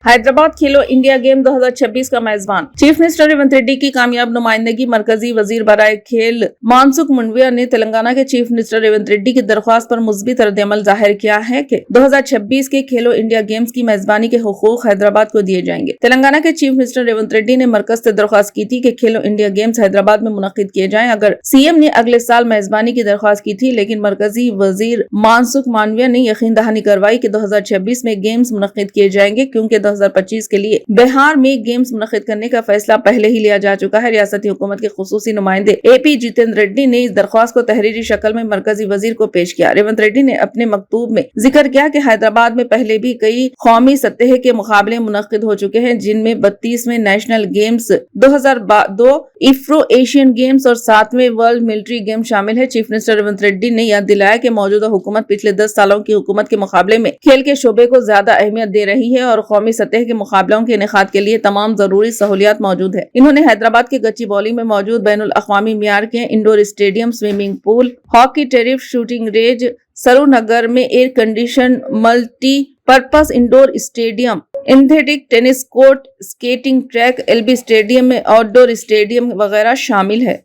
हैदराबाद खेलो India game 2026 का मेजबान। Chief minister Revanth Reddy की कामयाब नुमाइंदगी। मरकजी वजीर बराए खेल मनसुख मांडविया ने तेलंगाना के चीफ मिनिस्टर रेवंत रेड्डी की दरख्वास्त पर मुस्बित रद्द-ए-अमल जाहिर किया है कि 2026 के खेलो इंडिया गेम्स की मेजबानी के हुकूक हैदराबाद को दिए जाएंगे। तेलंगाना के चीफ मिनिस्टर रेवंत रेड्डी ने मरकज से दरख्वास्त की थी कि खेलो इंडिया गेम्स हैदराबाद में मुनक्किद किए जाएं। अगर सीएम ने अगले साल मेजबानी की दरख्वास्त की थी, लेकिन मरकजी वजीर मनसुख मांडविया ने यकीन दहानी करवाई कि 2026 में गेम्स मुनक्किद किए जाएंगे, क्योंकि 2025 के लिए बिहार में गेम्स मुनक्किद करने का फैसला पहले ही लिया जा चुका है। रियासती हुकूमत के खुसूसी नुमाइंदे AP जितेंद्र रेड्डी ने इस दरख्वास्त को तहरीरी शक्ल में मरकजी वजीर को पेश किया। रेवंत रेड्डी ने अपने मकतूब में जिक्र किया कि हैदराबाद में पहले भी कई कौमी सतह के मुकाबले मुनक्किद हो चुके हैं, जिनमें 32वें नेशनल गेम्स, 2002 इफ्रो एशियन गेम्स और 7वें वर्ल्ड मिलिट्री गेम्स शामिल है। चीफ मिनिस्टर रेवंत रेड्डी ने याद दिलाया कि मौजूदा हुकूमत पिछले 10 सालों की हुकूमत के मुकाबले में खेल के शोबे को ज्यादा अहमियत दे रही है और कौमी सतह के मुकाबलों के इनेकाद के लिए तमाम जरूरी सहूलियात मौजूद है। इन्होंने हैदराबाद के गच्चीबौली में मौजूद बैनुल अक़वामी मियार के indoor stadium, swimming pool, hockey turf, shooting range, Saroornagar में air condition multi purpose indoor stadium, synthetic tennis court, skating track, LB stadium में आउटडोर स्टेडियम वगैरह शामिल है।